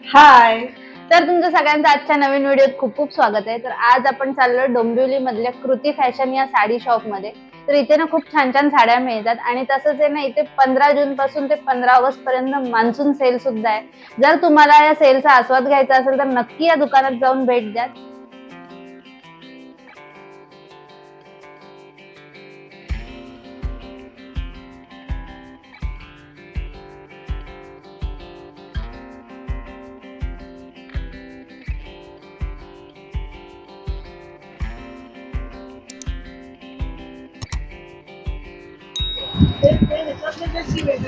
हाय. तर तुमचं सगळ्यांचं आजच्या नवीन व्हिडिओत खूप खूप स्वागत आहे. तर आज आपण चाललो डोंबिवली मधल्या कृती फॅशन या साडी शॉप मध्ये. तर इथे ना खूप छान छान साड्या मिळतात आणि तसंच आहे ना, इथे 15 जून पासून ते 15 ऑगस्ट पर्यंत मान्सून सेल सुद्धा आहे. जर तुम्हाला या सेलचा आस्वाद घ्यायचा असेल तर नक्की या दुकानात जाऊन भेट द्या.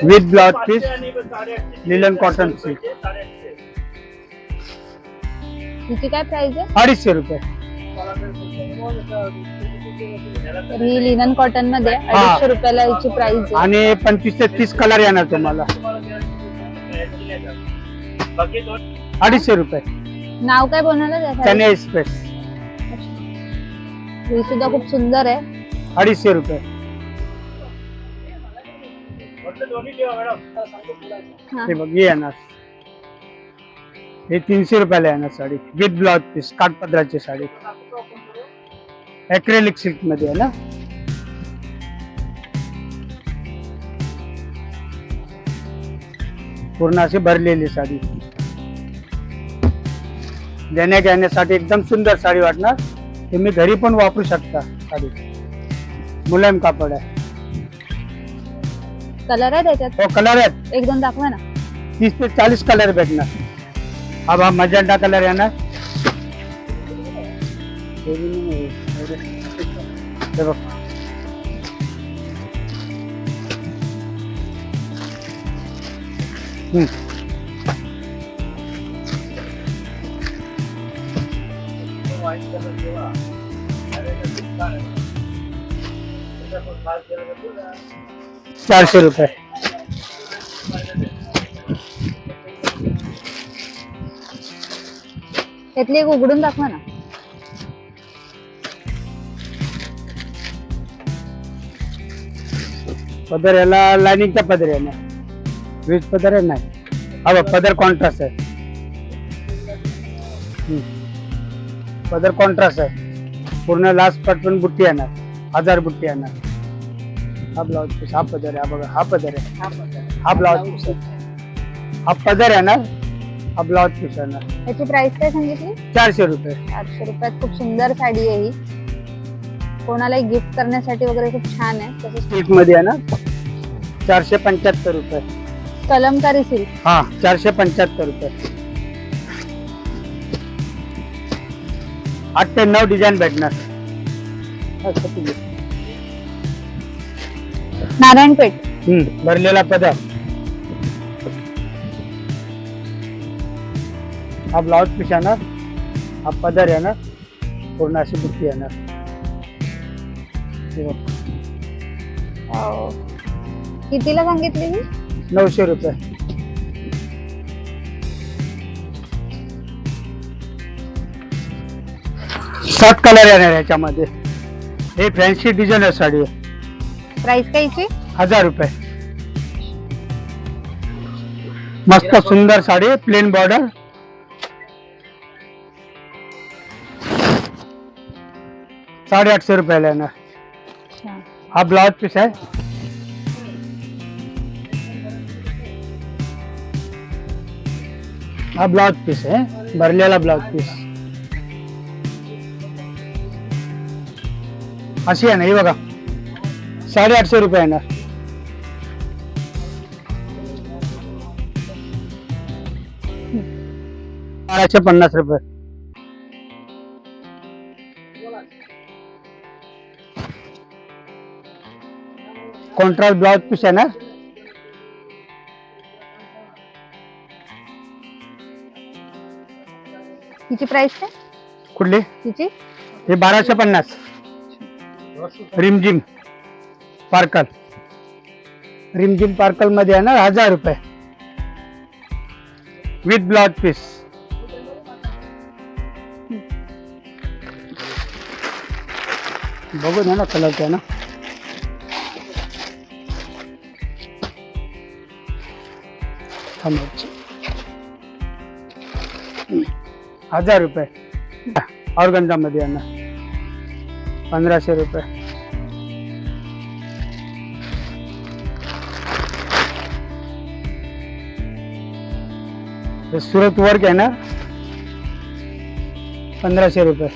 With blouse piece linen cotton ची हिची काय प्राइस आहे? 250 रुपये. तर ही लिनन कॉटन मध्ये 250 रुपयाला हिची प्राइस आहे. आणि 25 ते 30 कलर येणार तुम्हाला. 250 रुपये. नाव काय बनवलं त्या चने साडीचं? एक्सप्रेस ही सुद्धा खूप सुंदर आहे. 250 रुपये. हा. हे बघ हे येणार, हे 300 रुपयाला येणार साडी विथ ब्लाउज पीस. काठपदराची साडी ॲक्रेलिक सिल्क मध्ये आहे ना. पूर्ण अशी भरलेली साडी, देण्या घेण्यासाठी एकदम सुंदर साडी वाटणार. तुम्ही घरी पण वापरू शकता. साडी मुलायम कापड आहे. कलर आहे त्याच्यात? हो कलर आहेत, एक दोन दाखवा ना. 30 ते 40 कलर भेटणार. हा मजेंडा कलर येणार. हे बघ ₹400 रुपये. त्यातली एक उघडून दाखवा ना. पदर याला लाइनिंगचा पदर आहे ना, वीज पदर आहे नाही. हा बघ पदर कॉन्ट्रास्ट आहे. पदर कॉन्ट्रास्ट आहे. पूर्ण लास्ट पार्ट पण बुट्टी येणार, 1000 बुट्टी येणार. हा ब्लाउज पीस, हा पदर आहे. हा बघा हा पदर आहे, हा ब्लाउज पीस आहे. हा पदर येणार, हा ब्लाउज पीस येणार. याची प्राइस काय सांगितली? 400 रुपये. 400 रुपयात खूप सुंदर साडी आहे ही. कोणालाही गिफ्ट करण्यासाठी वगैरे खूप छान आहे. तसंच सिल्क मध्ये आहे ना. 475 रुपये. कलमकारी सिल्क. हा 475 रुपये. 8 ते 9 डिझाईन भेटणार. नारायणपेठ. भरलेला पदर. हा ब्लाउज पीस येणार, हा पदर येणार, पूर्ण अशी बुट्टी येणार. हे बघ. कितीला सांगितली ही? 900 रुपये. सात कलर येणार याच्यामध्ये. हे फॅन्सी डिझायनर साडी आहे. प्राइस काय हिची? 1000 रुपये. मस्त सुंदर साडी, प्लेन बॉर्डर. ₹850 रुपयाला येणार. हा ब्लाउज पीस आहे. हा ब्लाउज पीस आहे, भरलेला ब्लाउज पीस. अशी आहे ना ही बघा, 850 रुपये येणार. ₹1250 रुपये. कॉन्ट्रास्ट ब्लाउज पीस आहे ना. हिची प्राइस काय? कुठली? हिची हे 1250. रिमझिम पार्कल. रिमझिम पार्कल मध्ये आहे ना, 1000 रुपये विथ ब्लाउज पीस. बघू ना कलर आहे ना. 1000 रुपये. ऑर्गन्झा मध्ये येणार 1500 रुपये. हे सुरत वर्क आहे ना 1500 रुपये.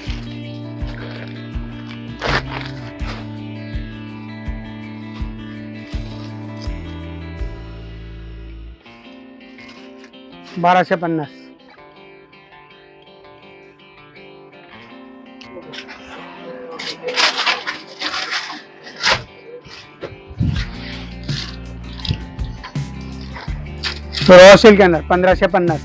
$1250. तो रॉ सिल्क येणार 1550.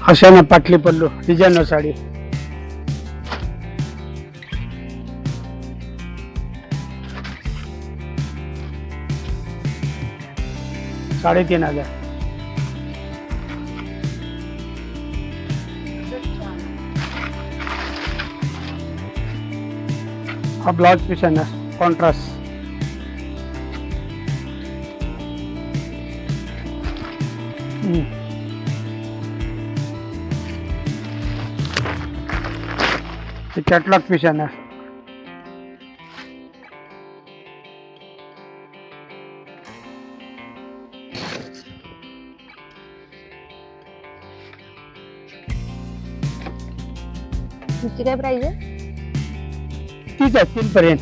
अशा ना पाटली पल्लू डिझायनर साडी. $3500. हा ब्लाउज पीस आहे ना कॉन्ट्रास्ट. कॅटलॉग पीस आहे ना. तुझी काय प्राइस आहे? ठीक आहे 3 पर्यंत.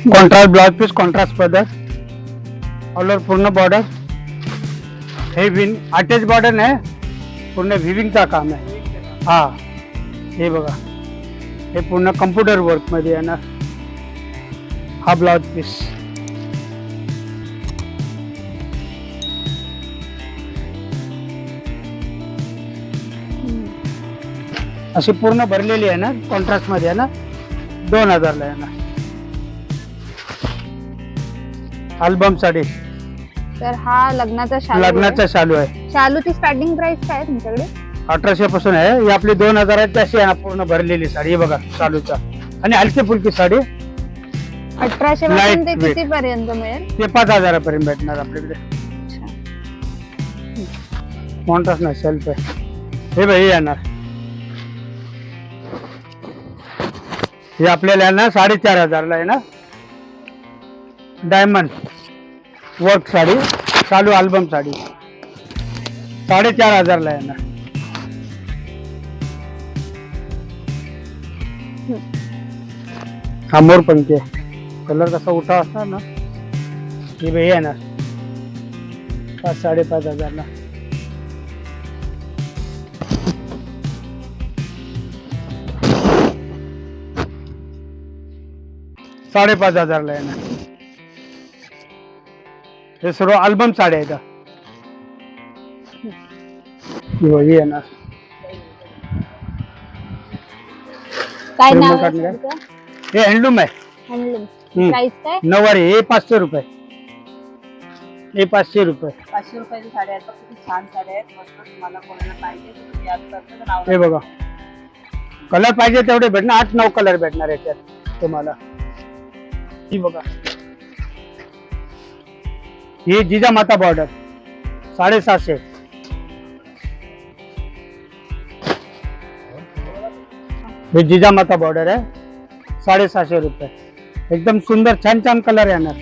कॉन्ट्रास्ट ब्लाउज पीस, कॉन्ट्रास्ट पदर, ऑल ओव्हर पूर्ण बॉर्डर. हे अटॅच बॉर्डर नाही, पूर्ण विविंगचा काम आहे. हा हे बघा, हे पूर्ण कम्प्युटर वर्क मध्ये येणार. हा ब्लाउज पीस. अशी पूर्ण भरलेली आहे ना, कॉन्ट्रास्ट मध्ये आहे ना. 2000 ला येणार. अल्बम साडी. तर हा लग्नाचा शालू लग्नाचा शालू आहे. आहे. शालूची स्टार्टिंग प्राइस काय आहे तुमच्याकडे? 1800 पासून आहे. ही आपली 2000 ची अशी आहे पूर्ण भरलेली साडी. हे बघा शालूचा, आणि हलकी फुलकी साडी. 1800 पासून ते किती पर्यंत मिळेल? ते 5000 पर्यंत भेटणार आपल्याकडे. कॉन्ट्रास्ट नाही, सेल्फ आहे. हे बघ, हे येणार. हे आपल्याला ना 4500 ला आहे ना. डायमंड वर्क साडी, चालू अल्बम साडी 4500 ला येणार. हा मोरपंखी आहे. कलर कसा उठा असणार ना. हे बघ, हे येणार 5,500 ला. $5,500 ला येणार. हे सर्व अल्बम साड्या आहेत. हे येणार. काय नाव हे आहे? हे हँडलूम आहे. हँडलूम. प्राइस काय? नऊवारी. हे 500 रुपये. हे 500 रुपये. 500 रुपयाची साड्या आहेत. किती छान साड्या आहेत. मस्त. तुम्हाला कोणाला पाहिजे तर तुम्ही याद करता नाव. हे बघा, कलर पाहिजे तेवढे भेटणार. 8-9 कलर भेटणार याच्यात तुम्हाला. ही बघा, ही जिजामाता बॉर्डर 750. हे जिजामाता बॉर्डर आहे 750 रुपये. एकदम सुंदर छान छान कलर येणार.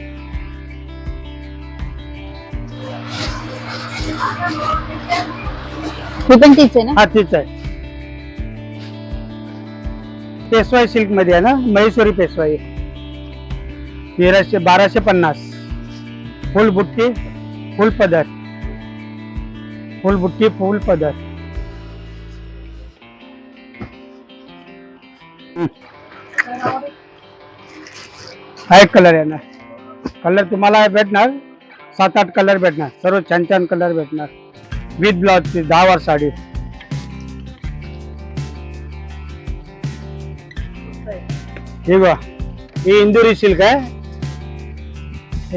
हे पण तीच आहे ना? हा तीच आहे. पेशवाई सिल्क मध्ये आहे ना, महेश्वरी पेशवाई. 1250. फुल बुट्टी, फुल पदर. फुल बुट्टी, फुल पदर. हा एक कलर येणार. कलर तुम्हाला भेटणार 7-8 कलर भेटणार. सर्व छान छान कलर भेटणार. विथ ब्लाउज पीस 10 वर साडी. हे बघा, ही इंदुरी सिल्क आहे.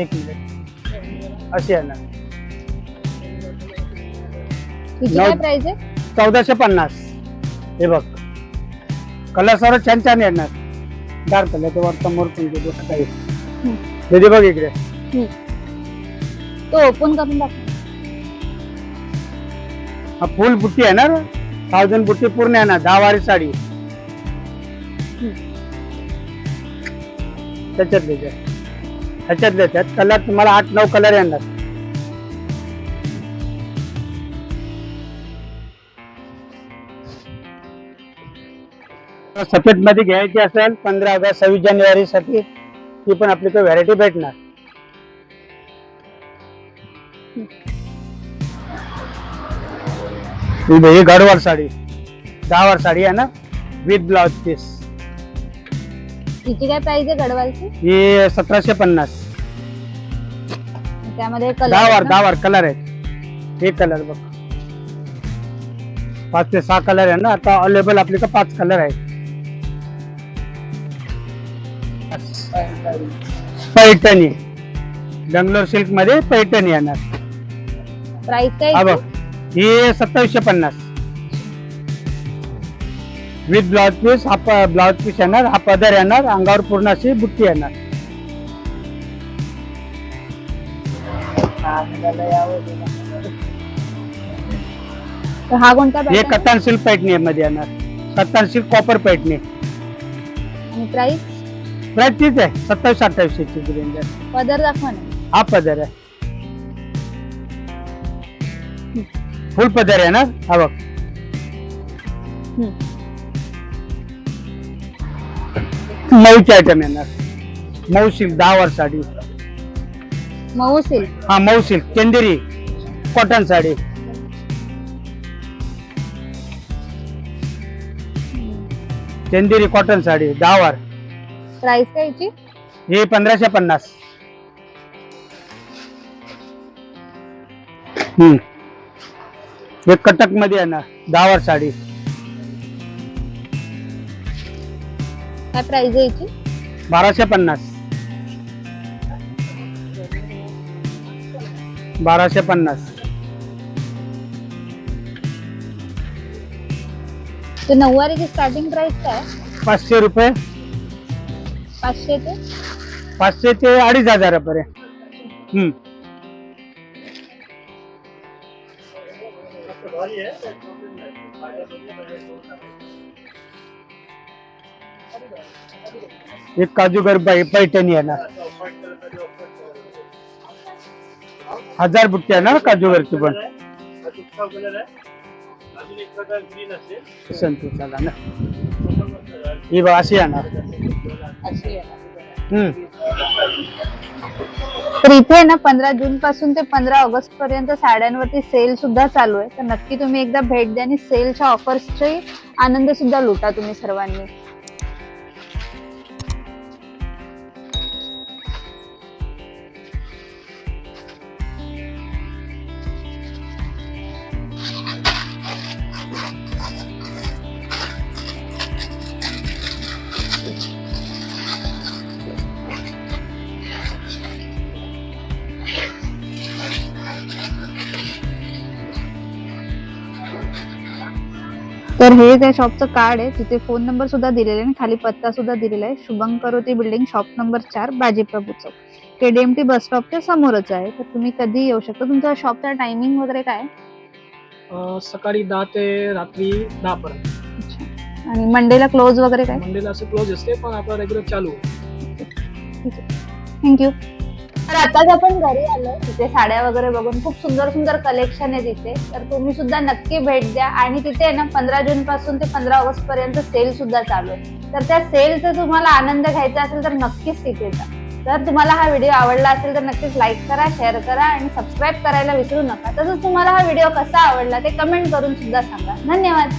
एक मिनिट, अशी आहे ना, हिची काय प्राइस आहे? 1450. हे बघ, कलर सर्व छान छान येणार. डार्क कलर वरचा मोर पण देतो काही. दीदी बघ इकडे, तो ओपन करून दाखव. हा फुल बुट्टी येणार, 1000 बुट्टी पूर्ण येणार. 10 वारी साडी त्याच्यातले त्यात कलर तुम्हाला 8-9 कलर येणार. सफेद मध्ये घ्यायची असेल 15 ऑगस्ट 26 जानेवारी साठी, ती पण आपल्याकडे व्हरायटी भेटणार. ही गडवाल साडी 10 वार साडी आहे ना, विथ ब्लाउज पीस. हिची काय प्राइस आहे गडवालची? ही 1750. त्यामध्ये 10 वार कलर आहेत. हे कलर बघ, 5 ते 6 कलर आहे ना. आता अवेलेबल आपल्याकडे 5 कलर आहेत. पैठणी, बंगलोर सिल्क मध्ये पैठणी येणार. प्राइस काय? हा बघ, ही 2750 विथ ब्लाउज पीस. हा ब्लाउज पीस येणार, हा पदर येणार, अंगावर पूर्ण अशी बुट्टी येणार. तर हा कोणता हे pattern आहे? कतान सिल्क पैठणी मध्ये येणार. कतान सिल्क कॉपर पैठणी. आणि प्राइस? प्राइस तीच आहे, 27-28 ची रेंज आहे. पदर दाखवा ना. हा पदर आहे, फुल पदर आहे ना. हा बघ, मऊची आयटम येणार. मऊ सिल्क 10 वार साडी. मऊ सिल्क. हा मऊ सिल्क चंदेरी कॉटन साडी. चंदेरी कॉटन साडी 10 वार. प्राइस काय हिची? हे 1550. हे कटक मध्ये येणार 10 वार साडी. काय प्राइस आहे हिची? 1250. 1250. ते नऊवारीची स्टार्टिंग प्राइस काय? 500 रुपये. 500 ते 500 ते 2500 पर्यंत. एक काजूगर पैठणी येणार. 1000 बुट्टी येणार काजूगरची पण. संतोषाला ना, ही बघ अशी येणार. तर इथे ना 15 जून पासून ते 15 ऑगस्ट पर्यंत साड्यांवरती सेल सुद्धा चालू आहे. तर नक्की तुम्ही एकदा भेट द्या आणि सेलच्या ऑफर्सचे आनंद सुद्धा लुटा तुम्ही सर्वांनी. तर हे त्या शॉपचं कार्ड आहे, तिथे फोन नंबर सुद्धा दिलेला आहे आणि खाली पत्ता सुद्धा दिलेला आहे. Shubhankaroti building, shop number 4, Bajiprabhu चौक, KDMT बस स्टॉपच्या समोरच आहे. तर तुम्ही कधी येऊ शकता. तुमचा शॉपचा टायमिंग वगैरे काय? सकाळी 10 ते रात्री 10 पर्यंत. अच्छा. आणि मंडेला क्लोज वगैरे काय? मंडेला असं क्लोज असते, पण आपला रेग्युलर चालू आहे. थँक्यू. तर आताच आपण घरी आलो, तिथे साड्या वगैरे बघून खूप सुंदर सुंदर कलेक्शन आहे तिथे. तर तुम्ही सुद्धा नक्की भेट द्या. आणि तिथे ना 15 जून पासून ते 15 ऑगस्ट पर्यंत सेल सुद्धा चालू आहे. तर त्या सेलचा तुम्हाला आनंद घ्यायचा असेल तर नक्कीच तिथे जा. जर तुम्हाला हा व्हिडिओ आवडला असेल तर नक्कीच लाईक करा, शेअर करा आणि सबस्क्राईब करायला विसरू नका. तसंच तुम्हाला हा व्हिडिओ कसा आवडला ते कमेंट करून सुद्धा सांगा. धन्यवाद.